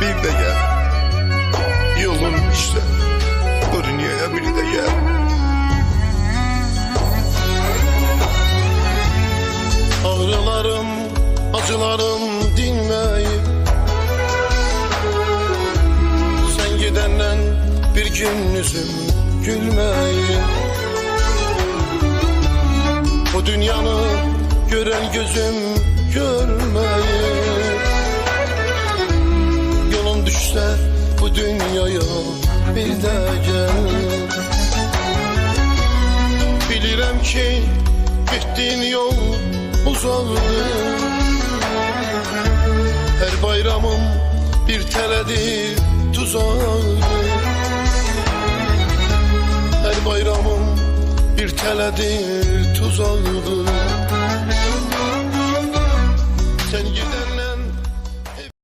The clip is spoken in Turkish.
bir de gel. Yolun işte bu dünyaya bir de gel. Ağrılarım, acılarım dinmeyip sen gidenden bir gün yüzüm gülmeyip bu dünyanı gören gözüm görmeyip yolun düşse bu dünyaya bir de gel. Bilirəm ki gittiğin yol uzaqdır, her bayramım bir teledir tuzaqdır, her bayramım bir teledir tuzaqdır.